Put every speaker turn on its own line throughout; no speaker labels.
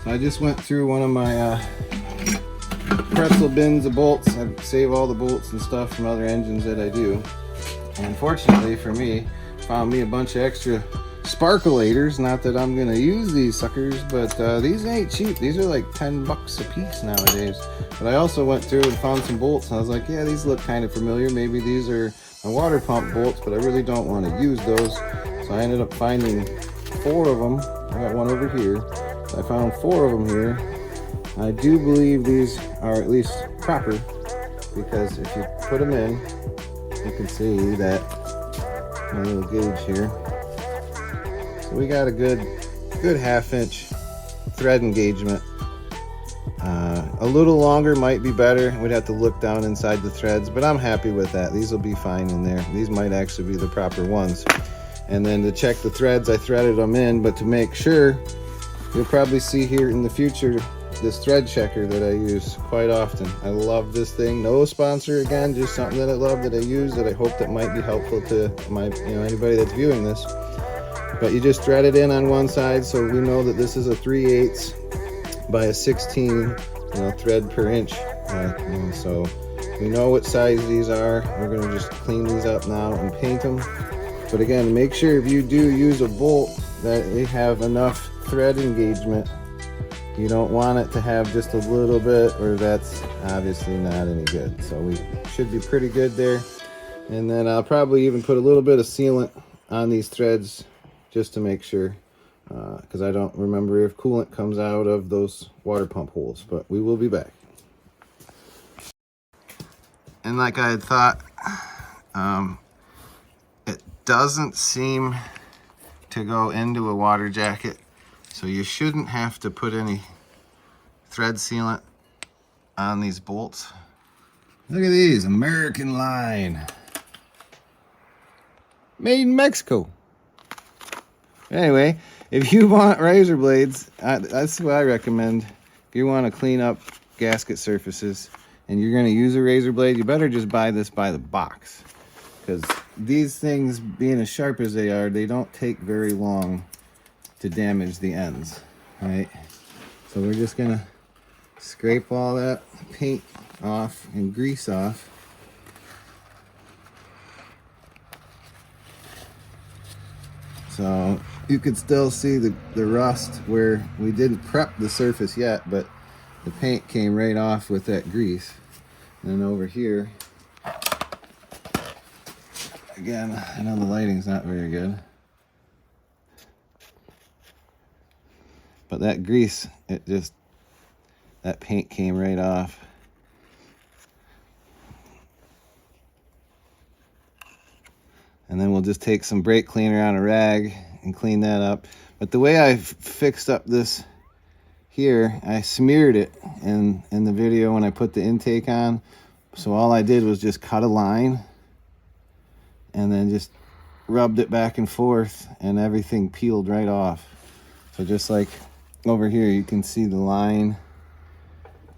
So I just went through one of my pretzel bins of bolts. I save all the bolts and stuff from other engines that I do. And fortunately for me, found me a bunch of extra sparkulators. Not that I'm gonna use these suckers, but these ain't cheap. These are like 10 bucks a piece nowadays. But I also went through and found some bolts, and I was like, yeah, these look kind of familiar. Maybe these are my water pump bolts, but I really don't want to use those. So I ended up finding 4 of them. I got one over here. So I found 4 of them here. I do believe these are at least proper, because if you put them in, you can see that my little gauge here. So we got a good 1/2-inch thread engagement. A little longer might be better. We'd have to look down inside the threads, but I'm happy with that. These will be fine in there. These might actually be the proper ones. And then to check the threads, I threaded them in, but to make sure, you'll probably see here in the future this thread checker that I use quite often. I love this thing. No sponsor, again, just something that I love, that I use, that I hope that might be helpful to my, anybody that's viewing this. But you just thread it in on one side, so we know that this is a 3/8 by a 16 thread per inch. So we know what size these are. We're going to just clean these up now and paint them. But again, make sure if you do use a bolt that they have enough thread engagement. You don't want it to have just a little bit, or that's obviously not any good. So we should be pretty good there. And then I'll probably even put a little bit of sealant on these threads just to make sure, because I don't remember if coolant comes out of those water pump holes, but we will be back. And like I had thought, it doesn't seem to go into a water jacket. So you shouldn't have to put any thread sealant on these bolts. Look at these, American line. Made in Mexico. Anyway, if you want razor blades, that's what I recommend. If you want to clean up gasket surfaces and you're going to use a razor blade, you better just buy this by the box. Because these things, being as sharp as they are, they don't take very long to damage the ends, right? So we're just gonna scrape all that paint off and grease off. So you can still see the rust where we didn't prep the surface yet, but the paint came right off with that grease. And over here, again, I know the lighting's not very good, but that grease, that paint came right off. And then we'll just take some brake cleaner on a rag and clean that up. But the way I fixed up this here, I smeared it in the video when I put the intake on. So all I did was just cut a line and then just rubbed it back and forth, and everything peeled right off. So just like over here, you can see the line.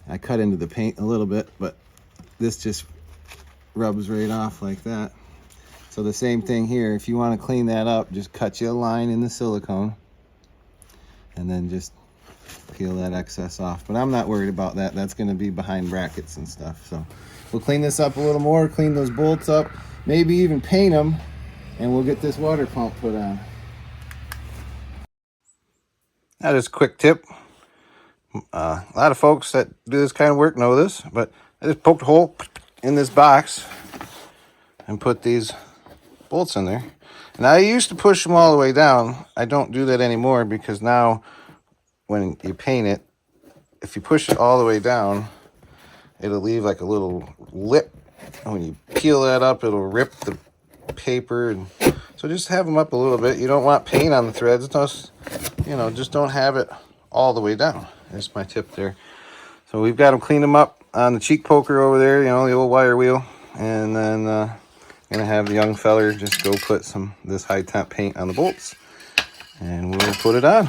I cut into the paint a little bit, but this just rubs right off like that. So the same thing here. If you want to clean that up, just cut you a line in the silicone and then just peel that excess off. But I'm not worried about that. That's going to be behind brackets and stuff. So we'll clean this up a little more, clean those bolts up, maybe even paint them, and we'll get this water pump put on. Now, just a quick tip. A lot of folks that do this kind of work know this, but I just poked a hole in this box and put these bolts in there. And I used to push them all the way down. I don't do that anymore, because now when you paint it, if you push it all the way down, it'll leave like a little lip. And when you peel that up, it'll rip the paper. And so just have them up a little bit. You don't want paint on the threads. Just don't have it all the way down. That's my tip there. So we've got them cleaned them up on the cheek poker over there, the old wire wheel. And then gonna have the young feller just go put this high temp paint on the bolts, and we'll put it on.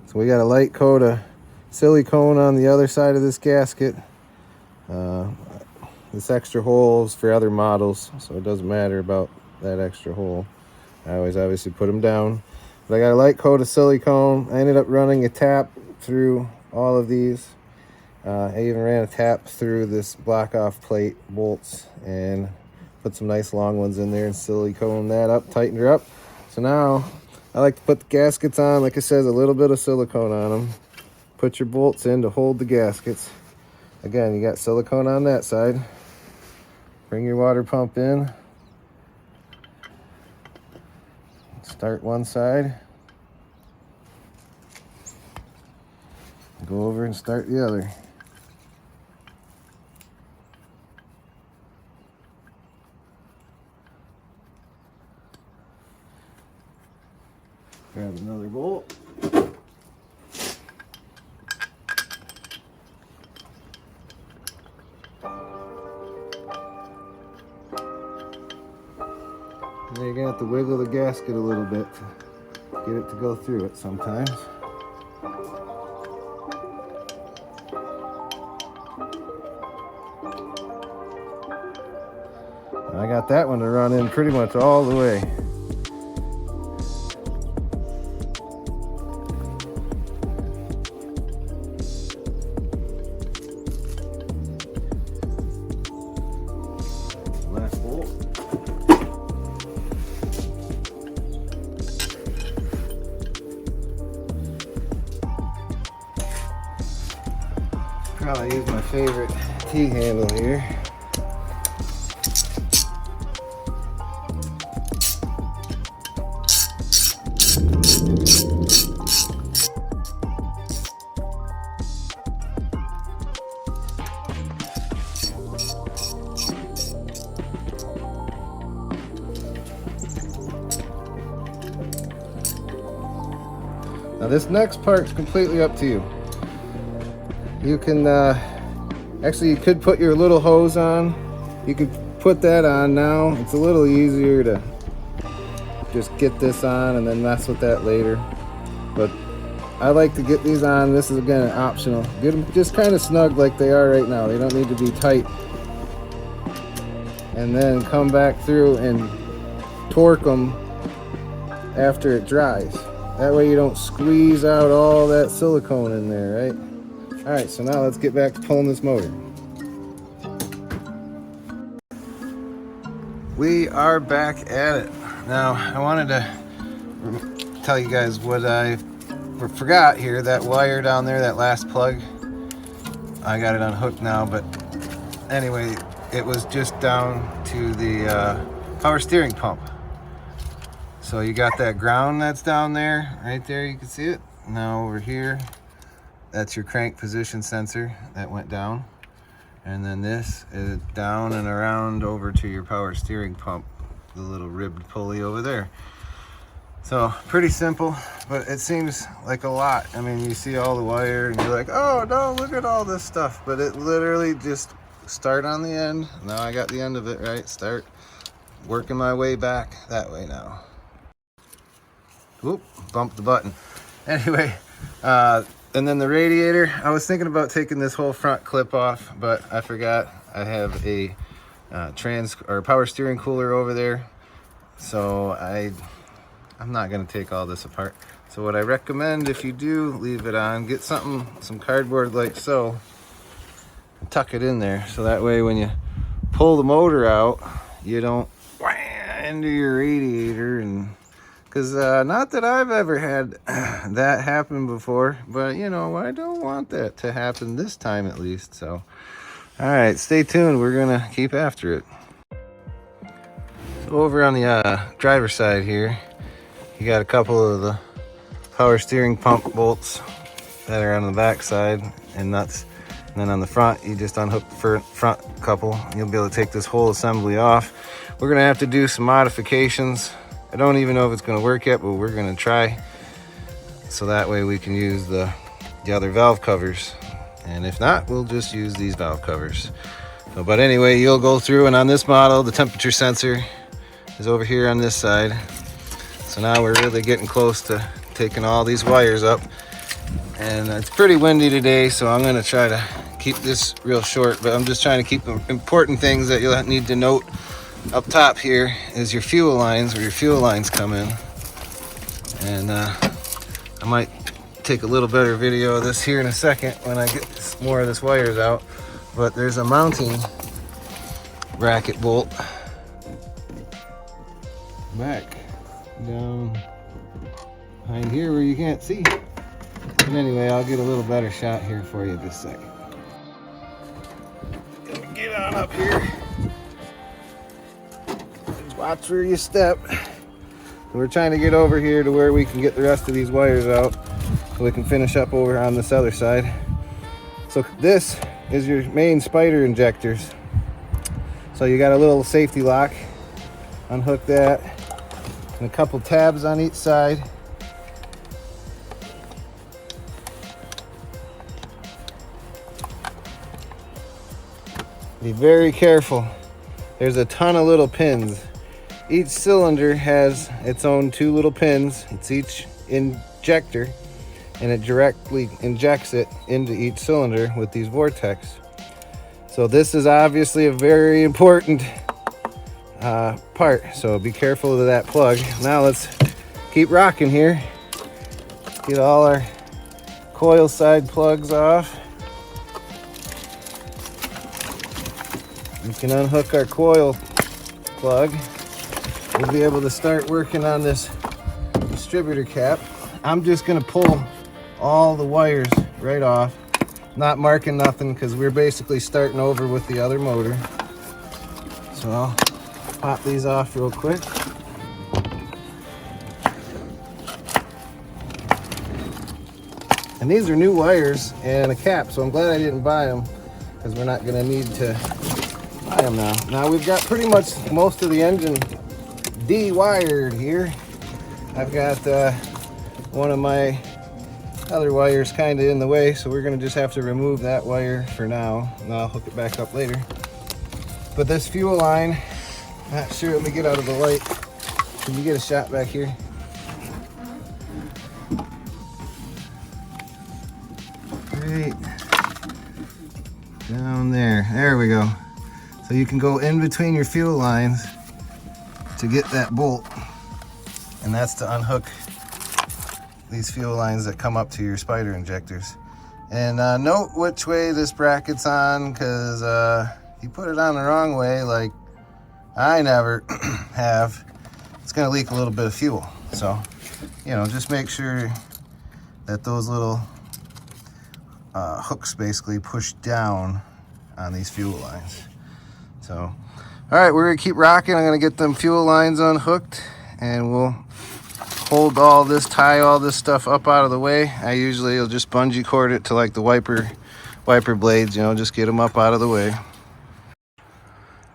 So we got a light coat of silicone on the other side of this gasket. This extra hole is for other models, so it doesn't matter about that extra hole. I always obviously put them down. But I got a light coat of silicone. I ended up running a tap through all of these. I even ran a tap through this block off plate bolts and put some nice long ones in there and silicone that up, tightened her up. So now I like to put the gaskets on, like it says, a little bit of silicone on them. Put your bolts in to hold the gaskets. Again, you got silicone on that side. Bring your water pump in. Start one side. Go over and start the other. Grab another bolt. And you're gonna have to wiggle the gasket a little bit to get it to go through it sometimes. And I got that one to run in pretty much all the way. Last bolt. Probably use my favorite T-handle here. Now this next part is completely up to you. You can, actually you could put your little hose on. You could put that on now. It's a little easier to just get this on and then mess with that later. But I like to get these on. This is again optional. Get them just kind of snug like they are right now. They don't need to be tight. And then come back through and torque them after it dries. That way you don't squeeze out all that silicone in there, right? All right, so now let's get back to pulling this motor. We are back at it. Now, I wanted to tell you guys what I forgot here. That wire down there, that last plug, I got it unhooked now, but anyway, it was just down to the power steering pump. So you got that ground that's down there, right there, you can see it. Now over here, that's your crank position sensor that went down. And then this is down and around over to your power steering pump, the little ribbed pulley over there. So pretty simple, but it seems like a lot. I mean, you see all the wire and you're like, oh no, look at all this stuff. But it literally just start on the end. Now I got the end of it, right? Start working my way back that way now. Whoop, bumped the button. Anyway, and then the radiator, I was thinking about taking this whole front clip off, but I forgot I have a power steering cooler over there. So I'm not gonna take all this apart. So what I recommend, if you do leave it on, get some cardboard like so, and tuck it in there. So that way when you pull the motor out, you don't wham into your radiator. And because not that I've ever had that happen before, but you know, I don't want that to happen this time at least. So, all right, stay tuned. We're gonna keep after it. So over on the driver's side here, you got a couple of the power steering pump bolts that are on the back side and nuts. And then on the front, you just unhook the front couple. You'll be able to take this whole assembly off. We're gonna have to do some modifications. I don't even know if it's going to work yet, but we're going to try. So that way we can use the other valve covers. And if not, we'll just use these valve covers. So, but anyway, you'll go through, and on this model, the temperature sensor is over here on this side. So now we're really getting close to taking all these wires up. And it's pretty windy today, so I'm going to try to keep this real short, but I'm just trying to keep the important things that you'll need to note. Up top here is your fuel lines, where your fuel lines come in. And I might take a little better video of this here in a second when I get more of this wires out. But there's a mounting bracket bolt back down behind here where you can't see. But anyway, I'll get a little better shot here for you this second. Get on up here. Watch where you step. We're trying to get over here to where we can get the rest of these wires out so we can finish up over on this other side. So this is your main spider injectors. So you got a little safety lock. Unhook that. And a couple tabs on each side. Be very careful. There's a ton of little pins. Each cylinder has its own 2 little pins. It's each injector, and it directly injects it into each cylinder with these VORTECs. So this is obviously a very important part. So be careful of that plug. Now let's keep rocking here. Get all our coil side plugs off. We can unhook our coil plug. We'll be able to start working on this distributor cap. I'm just gonna pull all the wires right off, not marking nothing because we're basically starting over with the other motor. So I'll pop these off real quick. And these are new wires and a cap, so I'm glad I didn't buy them because we're not gonna need to buy them now. Now we've got pretty much most of the engine de-wired here. I've got one of my other wires kind of in the way, so we're gonna just have to remove that wire for now, and I'll hook it back up later. But this fuel line, not sure, let me get out of the light. Can you get a shot back here? Right down there, there we go. So you can go in between your fuel lines to get that bolt, and that's to unhook these fuel lines that come up to your spider injectors. And note which way this bracket's on, because if you put it on the wrong way, like I never have, it's gonna leak a little bit of fuel. So, you know, just make sure that those little hooks basically push down on these fuel lines. So, all right, we're gonna keep rocking. I'm gonna get them fuel lines unhooked, and we'll hold all this, tie all this stuff up out of the way. I usually will just bungee cord it to like the wiper blades, you know, just get them up out of the way.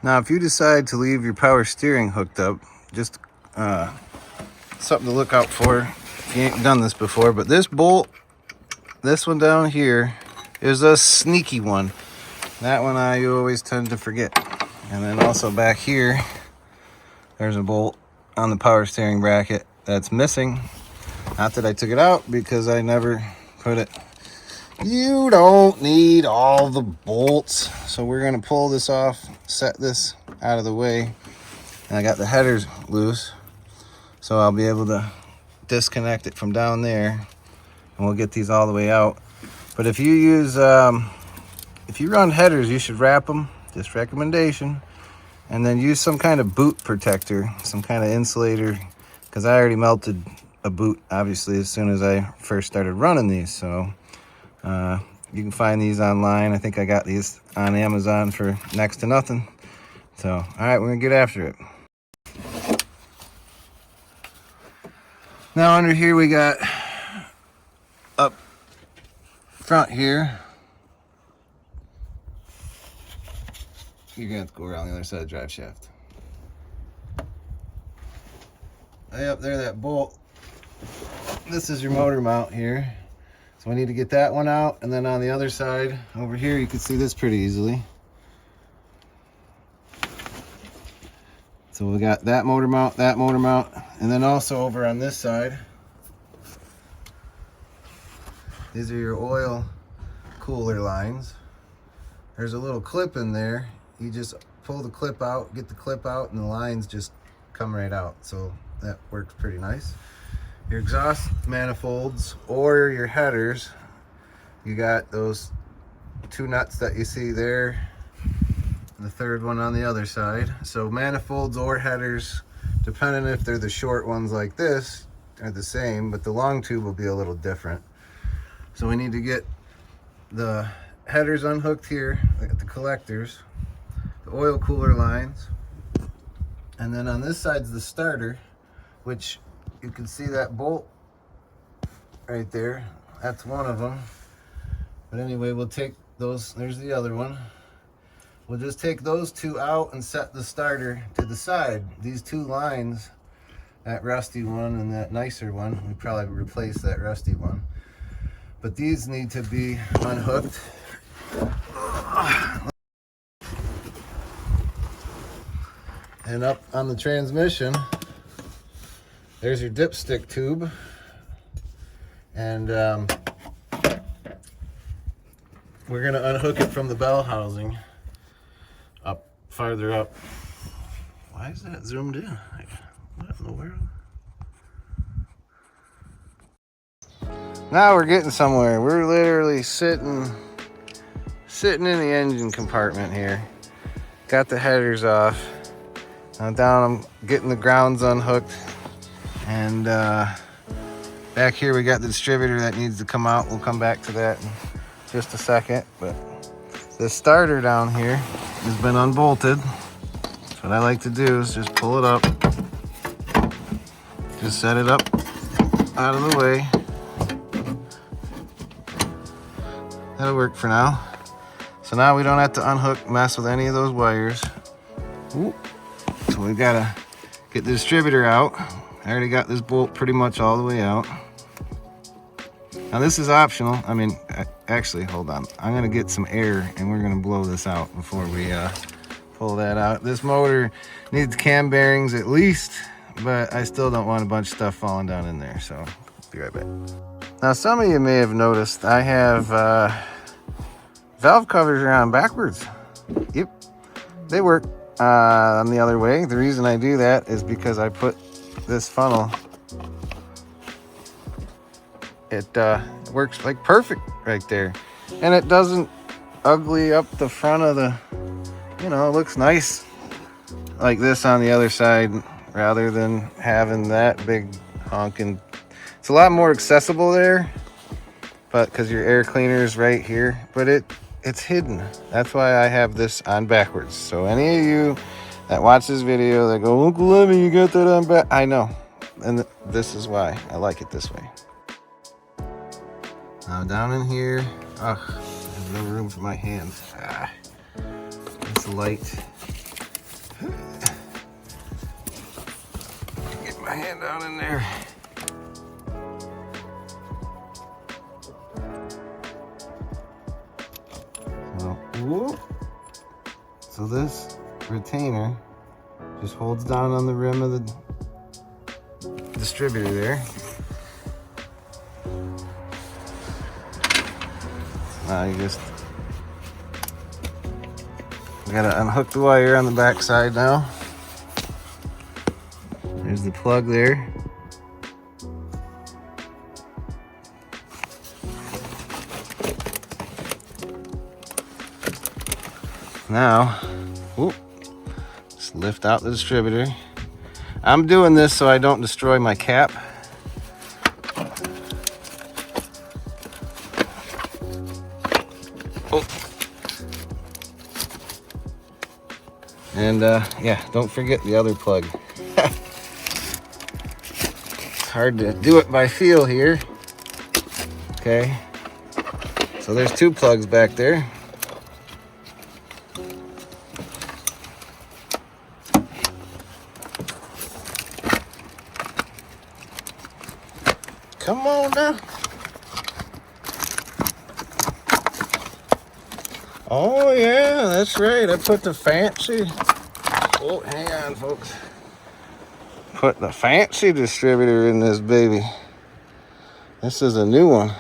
Now, if you decide to leave your power steering hooked up, just something to look out for if you ain't done this before, but this bolt, this one down here, is a sneaky one. That one I always tend to forget. And then also back here, there's a bolt on the power steering bracket that's missing. Not that I took it out, because I never put it. You don't need all the bolts. So we're gonna pull this off, set this out of the way. And I got the headers loose, so I'll be able to disconnect it from down there, and we'll get these all the way out. But if you use, if you run headers, you should wrap them, just recommendation, and then use some kind of boot protector, some kind of insulator, because I already melted a boot, obviously, as soon as I first started running these. So you can find these online. I think I got these on Amazon for next to nothing. So, all right, we're gonna get after it. Now under here we got up front here. You're gonna have to go around the other side of the drive shaft. Way up there, that bolt. This is your motor mount here. So we need to get that one out, and then on the other side over here, you can see this pretty easily. So we got that motor mount, and then also over on this side, these are your oil cooler lines. There's a little clip in there. You just pull the clip out, get the clip out, and the lines just come right out. So that works pretty nice. your exhaust manifolds or your headers, you got those 2 nuts that you see there, and the third one on the other side. So manifolds or headers, depending if they're the short ones like this, are the same, but the long tube will be a little different. So we need to get the headers unhooked here at the collectors, the oil cooler lines, and then on this side's the starter, which you can see that bolt right there. That's one of them. But anyway, we'll take those, there's the other one. We'll just take those 2 out and set the starter to the side. These 2 lines, that rusty one and that nicer one, we probably replace that rusty one. But these need to be unhooked. And up on the transmission, there's your dipstick tube. And we're gonna unhook it from the bell housing up farther up. Why is that zoomed in? What in the world? Now we're getting somewhere. We're literally sitting in the engine compartment here. Got the headers off. Now down, I'm getting the grounds unhooked. And back here we got the distributor that needs to come out. We'll come back to that in just a second. But the starter down here has been unbolted. So what I like to do is just pull it up. Just set it up out of the way. That'll work for now. So now we don't have to unhook, mess with any of those wires. Ooh. So we've got to get the distributor out. I already got this bolt pretty much all the way out. Now this is optional. I mean, actually, hold on. I'm gonna get some air and we're gonna blow this out before we pull that out. This motor needs cam bearings at least, but I still don't want a bunch of stuff falling down in there, so be right back. Now some of you may have noticed I have valve covers are on backwards. Yep, they work on the other way. The reason I do that is because I put this funnel, it works like perfect right there, and it doesn't ugly up the front of the, you know, it looks nice like this on the other side rather than having that big honking. It's a lot more accessible there, but because your air cleaner is right here, but it's hidden. That's why I have this on backwards. So any of you that watch this video that go, Uncle Lemmy, you got that on back, I know, and this is why I like it this way. Now down in here, there's no room for my hands. It's light. Get my hand down in there. So this retainer just holds down on the rim of the distributor there. Now you just gotta unhook the wire on the back side now. There's the plug there. Now, just lift out the distributor. I'm doing this so I don't destroy my cap. And yeah, don't forget the other plug. It's hard to do it by feel here. Okay, so there's 2 plugs back there. Come on now. Oh yeah, that's right. I put the fancy, oh, hang on folks. Put the fancy distributor in this baby. This is a new one.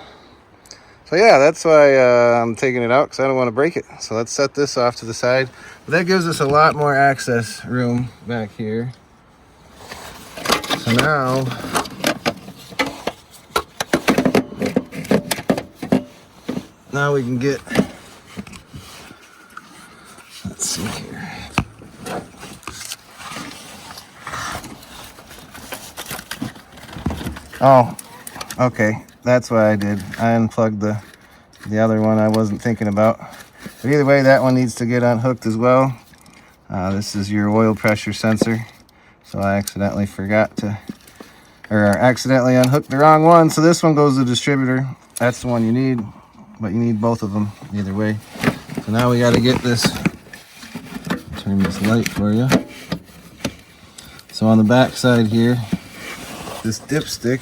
So yeah, that's why I'm taking it out, because I don't want to break it. So let's set this off to the side. But that gives us a lot more access room back here. So now now we can get, let's see here. Oh, okay, that's what I did. I unplugged the other one I wasn't thinking about. But either way, that one needs to get unhooked as well. This is your oil pressure sensor. So I accidentally forgot to, or accidentally unhooked the wrong one. So this one goes to the distributor. That's the one you need, but you need both of them either way. So now we got to get this, turn this light for you. So on the back side here, this dipstick,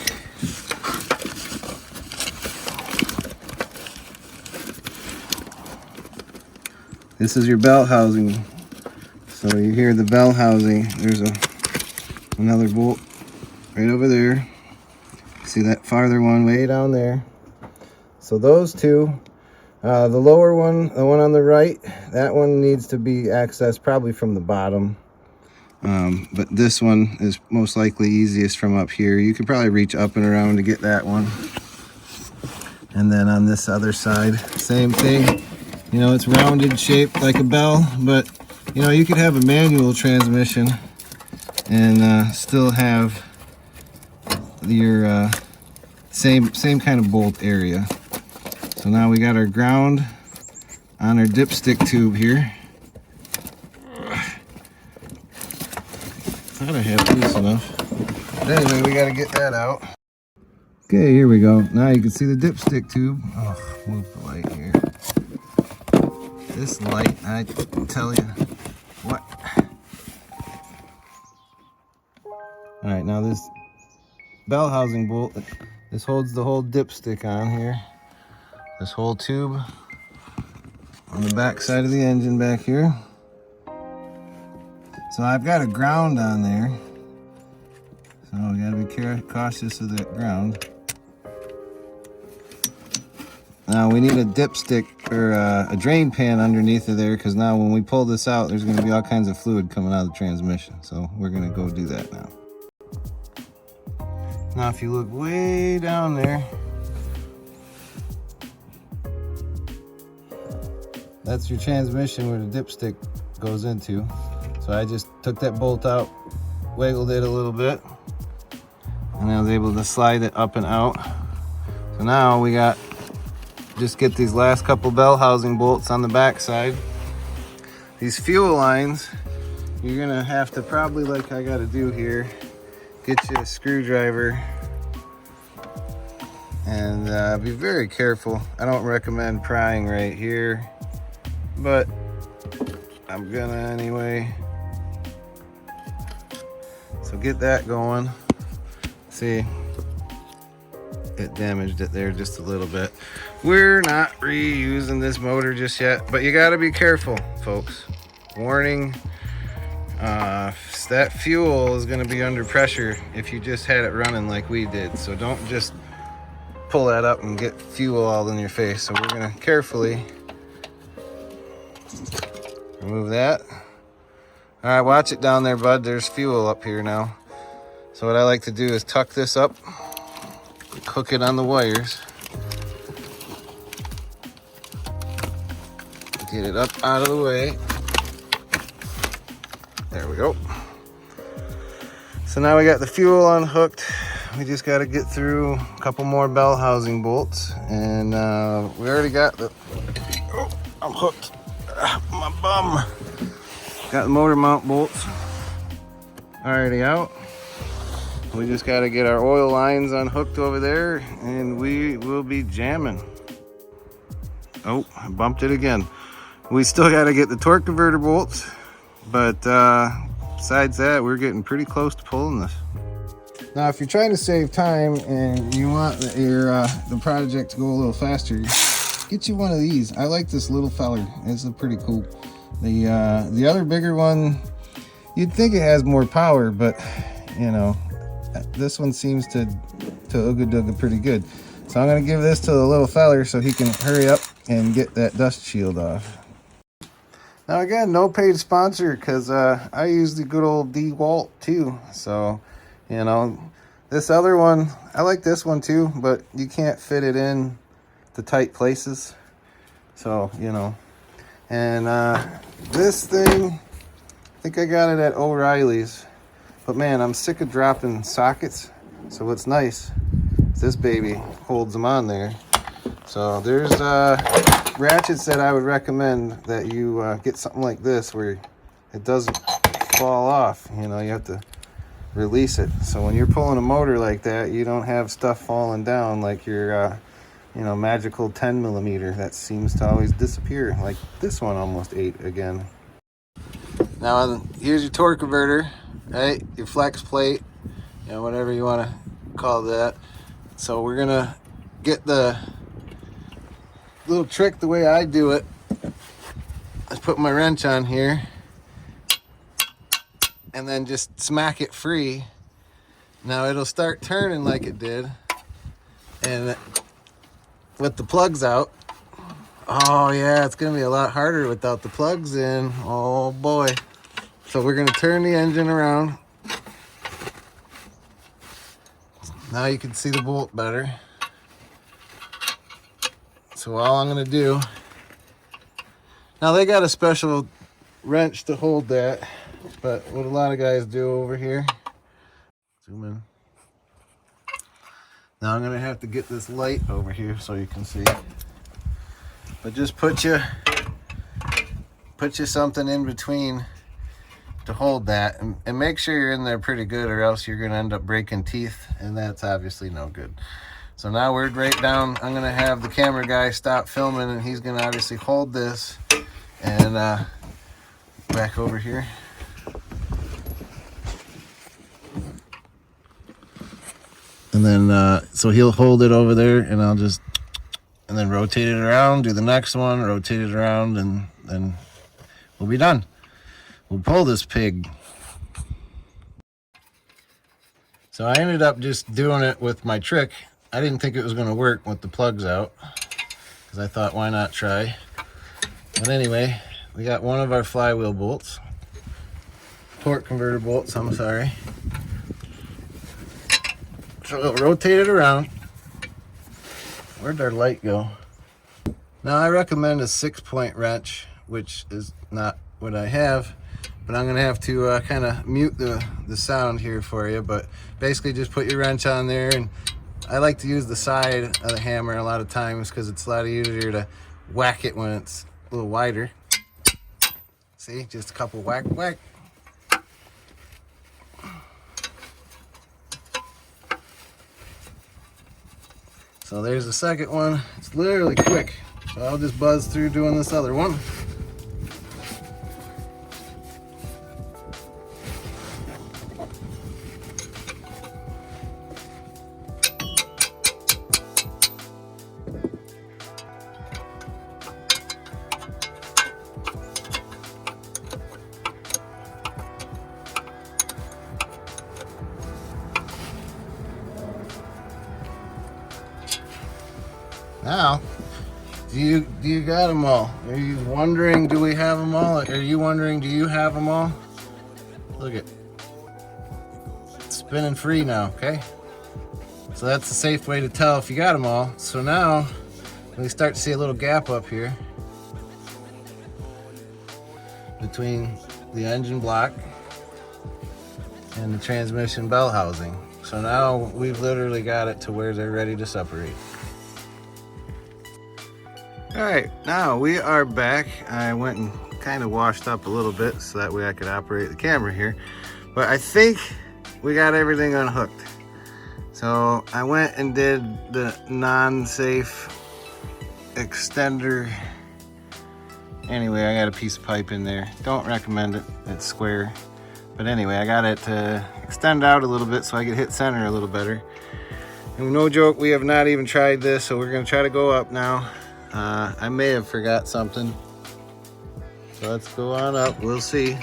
this is your belt housing. So you hear the bell housing. There's another bolt right over there. See that farther one way down there. So those two, the lower one, the one on the right, that one needs to be accessed probably from the bottom. But this one is most likely easiest from up here. You could probably reach up and around to get that one. And then on this other side, same thing. You know, it's rounded shaped like a bell, but you know, you could have a manual transmission and still have your same kind of bolt area. So now we got our ground on our dipstick tube here. Thought I had it loose enough. But anyway, we got to get that out. Okay, here we go. Now you can see the dipstick tube. Oh, move the light here. This light, I tell you what. All right, now this bell housing bolt, this holds the whole dipstick on here. This whole tube on the back side of the engine back here. So I've got a ground on there. So we gotta be cautious of that ground. Now we need a dipstick or a drain pan underneath of there, because now when we pull this out, there's gonna be all kinds of fluid coming out of the transmission. So we're gonna go do that now. Now if you look way down there, that's your transmission where the dipstick goes into. So I just took that bolt out, wiggled it a little bit, and I was able to slide it up and out. So now we got, just get these last couple bell housing bolts on the back side. These fuel lines, you're gonna have to probably, like I gotta do here, get you a screwdriver and be very careful. I don't recommend prying right here, but I'm gonna anyway. So get that going. See, it damaged it there just a little bit. We're not reusing this motor just yet, but you gotta be careful, folks. Warning, that fuel is gonna be under pressure if you just had it running like we did. So don't just pull that up and get fuel all in your face. So we're gonna carefully remove that. All right, watch it down there, bud. There's fuel up here now. So what I like to do is tuck this up, hook it on the wires, get it up out of the way. There we go. So now we got the fuel unhooked. We just got to get through a couple more bell housing bolts, and we already got the, oh, I'm hooked, my bum. Got the motor mount bolts already out. We just got to get our oil lines unhooked over there, and we will be jamming. Oh, I bumped it again. We still got to get the torque converter bolts, but besides that, we're getting pretty close to pulling this. Now, if you're trying to save time and you want the project to go a little faster, get you one of these. I like this little feller. It's pretty cool. The other bigger one, you'd think it has more power, but you know, this one seems to ooga-dooga pretty good. So I'm gonna give this to the little feller so he can hurry up and get that dust shield off. Now again, no paid sponsor, because I use the good old DeWalt too. So, you know, this other one, I like this one too, but you can't fit it in the tight places. So, you know. And this thing, I think I got it at O'Reilly's. But man, I'm sick of dropping sockets. So what's nice is this baby holds them on there. So there's ratchets that I would recommend that you get something like this where it doesn't fall off. You know, you have to release it. So when you're pulling a motor like that, you don't have stuff falling down like your you know, magical 10mm that seems to always disappear, like this one almost ate again. Now here's your torque converter, right? Your flex plate, you know, whatever you want to call that. So we're gonna get the little trick the way I do it. I put my wrench on here and then just smack it free. Now it'll start turning like it did, and with the plugs out, oh yeah, it's gonna be a lot harder without the plugs in. Oh boy. So we're gonna turn the engine around. Now you can see the bolt better. So all I'm gonna do, now they got a special wrench to hold that, but what a lot of guys do over here, zoom in. Now I'm gonna have to get this light over here so you can see. But just put you something in between to hold that, and make sure you're in there pretty good, or else you're gonna end up breaking teeth, and that's obviously no good. So now we're right down. I'm gonna have the camera guy stop filming, and he's gonna obviously hold this and back over here. And then, so he'll hold it over there, and I'll just, and then rotate it around, do the next one, rotate it around, and then we'll be done. We'll pull this pig. So I ended up just doing it with my trick. I didn't think it was gonna work with the plugs out, because I thought, why not try? But anyway, we got one of our flywheel bolts, torque converter bolts, I'm sorry. So we'll rotate it around. Where'd our light go? Now I recommend a 6-point wrench, which is not what I have, but I'm gonna have to kind of mute the sound here for you. But basically just put your wrench on there, and I like to use the side of the hammer a lot of times because it's a lot easier to whack it when it's a little wider. See, just a couple whack, whack. So there's the second one. It's literally quick. So I'll just buzz through doing this other one. Now, do you got them all? Are you wondering, do we have them all? Are you wondering, do you have them all? Look at, it's spinning free now, okay? So that's a safe way to tell if you got them all. So now, we start to see a little gap up here between the engine block and the transmission bell housing. So now we've literally got it to where they're ready to separate. All right, now we are back. I went and kind of washed up a little bit so that way I could operate the camera here. But I think we got everything unhooked. So I went and did the non-safe extender. Anyway, I got a piece of pipe in there. Don't recommend it, it's square. But anyway, I got it to extend out a little bit so I could hit center a little better. And no joke, we have not even tried this, so we're gonna try to go up now. I may have forgot something. So let's go on up, we'll see.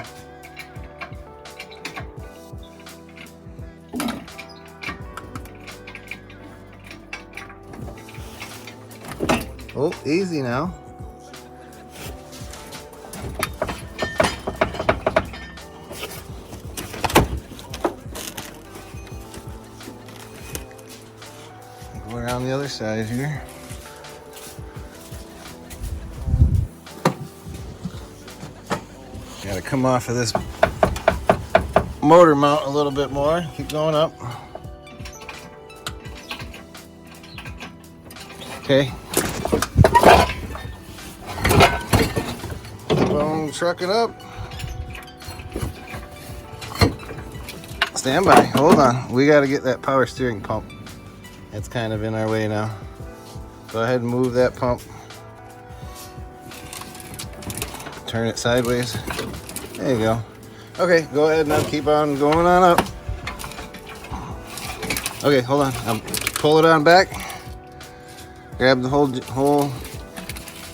Oh, easy now. Go around the other side here. Gotta come off of this motor mount a little bit more. Keep going up. Okay. Boom, truck it up. Stand by. Hold on. We got to get that power steering pump. It's kind of in our way now. Go ahead and move that pump. Turn it sideways. There you go. Okay, go ahead and keep on going on up. Okay, hold on. Pull it on back. Grab the whole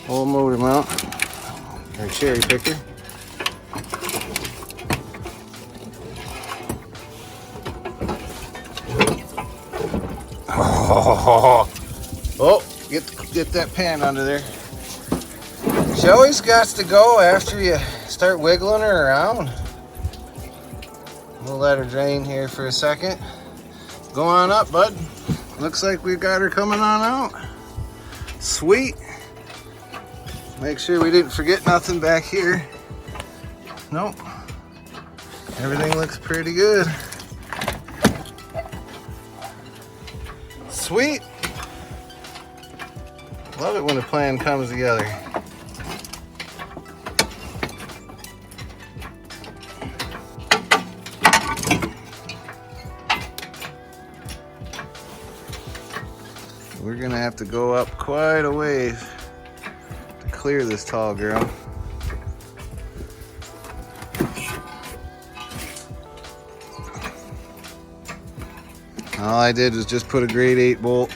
motor mount. Or cherry picker. Oh, get that pan under there. She always got to go after you start wiggling her around. We'll let her drain here for a second. Go on up, bud. Looks like we've got her coming on out. Sweet. Make sure we didn't forget nothing back here. Nope. Everything looks pretty good. Sweet. Love it when a plan comes together. We're gonna have to go up quite a ways to clear this tall girl. All I did was just put a grade 8 bolt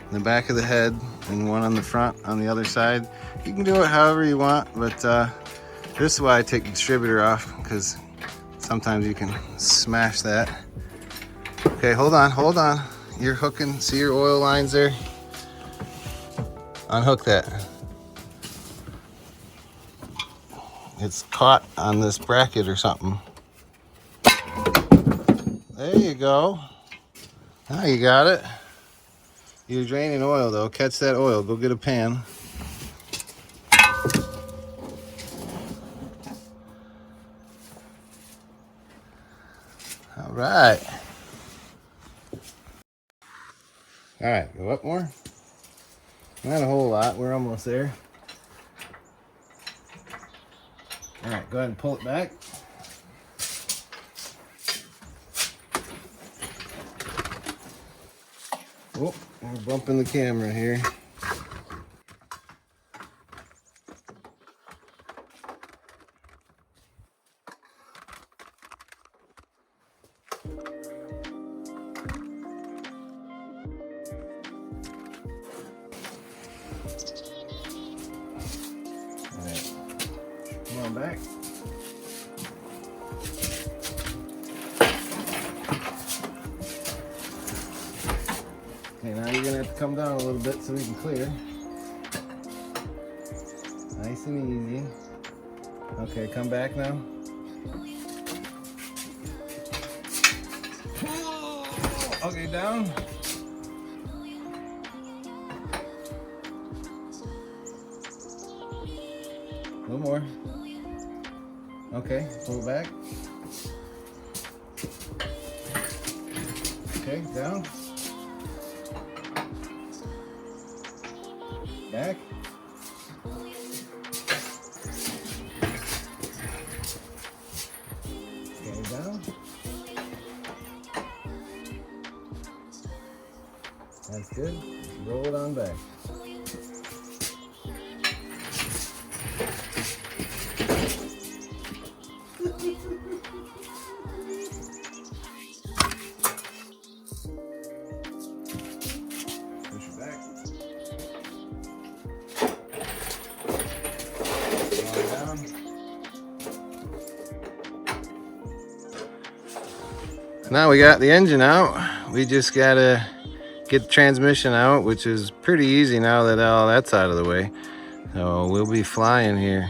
in the back of the head and one on the front on the other side. You can do it however you want, but this is why I take the distributor off, because sometimes you can smash that. Okay, hold on. You're hooking, see your oil lines there? Unhook that. It's caught on this bracket or something. There you go. Now you got it. You're draining oil though. Catch that oil. Go get a pan. All right. All right, go up more. Not a whole lot. We're almost there. All right, go ahead and pull it back. Oh, we're bumping the camera here. All right, come on back. Okay, now you're gonna have to come down a little bit so we can clear. Nice and easy. Okay, come back now. Okay, down. A little more. Okay, pull it back. Okay, down. Back. Okay, down. That's good. Roll it on back. Push it back. Down. Now we got the engine out. We just gotta get the transmission out, which is pretty easy now that all that's out of the way. So we'll be flying here.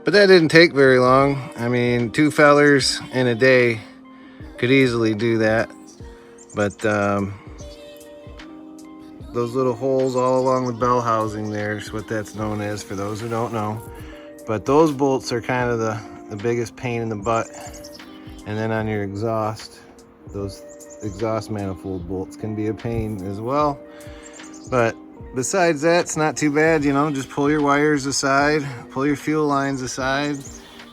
But that didn't take very long. I mean, 2 fellers in a day could easily do that. But those little holes all along the bell housing there is what that's known as, for those who don't know. But those bolts are kind of the biggest pain in the butt. And then on your exhaust, those exhaust manifold bolts can be a pain as well. But besides that, it's not too bad, you know. Just pull your wires aside, pull your fuel lines aside.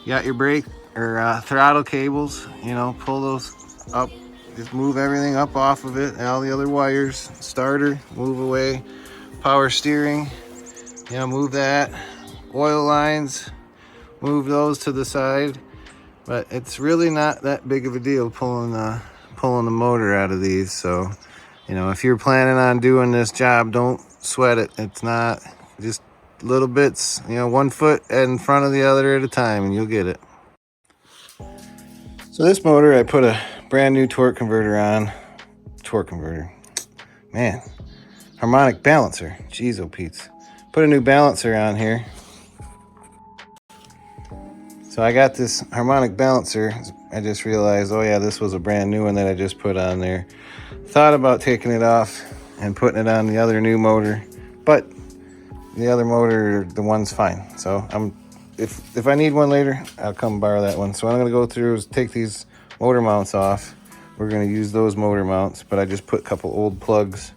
You got your brake or throttle cables, you know, pull those up. Just move everything up off of it, all the other wires. Starter, move away. Power steering, you know, move that. Oil lines, move those to the side. But it's really not that big of a deal pulling the motor out of these. So, you know, if you're planning on doing this job, don't sweat it. It's not just little bits, you know, 1 foot in front of the other at a time, and you'll get it. So this motor, I put a brand new torque converter on. Torque converter, man, harmonic balancer. Jeez, oh Pete's. Put a new balancer on here. So I got this harmonic balancer. I just realized, oh yeah, this was a brand new one that I just put on there. Thought about taking it off and putting it on the other new motor, but the other motor, the one's fine. So if I need one later, I'll come borrow that one. So what I'm gonna go through is take these motor mounts off. We're gonna use those motor mounts, but I just put a couple old plugs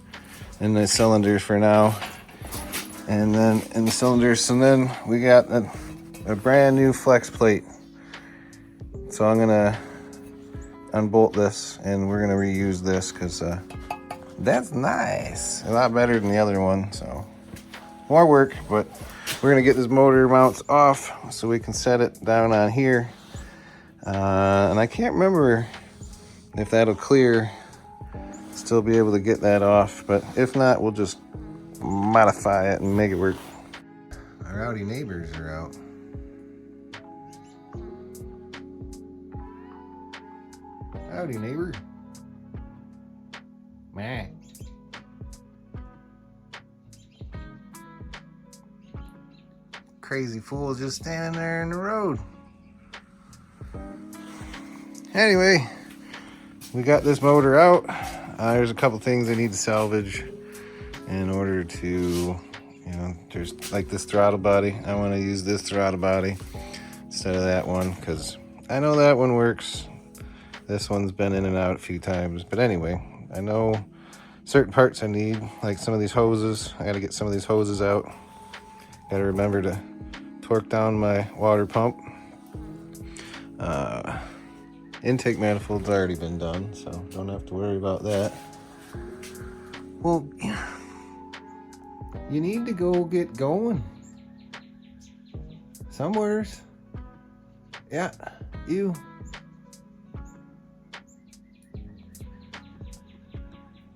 in the cylinders for now. And then in the cylinders, and then we got a brand new flex plate. So I'm gonna unbolt this and we're gonna reuse this because that's nice. A lot better than the other one, so more work, but we're gonna get this motor mounts off so we can set it down on here. And I can't remember if that'll clear, still be able to get that off, but if not, we'll just modify it and make it work. Our rowdy neighbors are out. Howdy, neighbor. Man. Crazy fool just standing there in the road. Anyway, we got this motor out. There's a couple things I need to salvage in order to, you know, there's like this throttle body. I want to use this throttle body instead of that one because I know that one works. This one's been in and out a few times, but anyway, I know certain parts I need, like some of these hoses. I gotta get some of these hoses out. Gotta remember to torque down my water pump. Intake manifold's already been done, so don't have to worry about that. Well, you need to go get going somewheres. Yeah, you.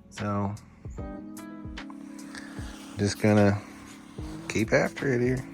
So, just gonna keep after it here.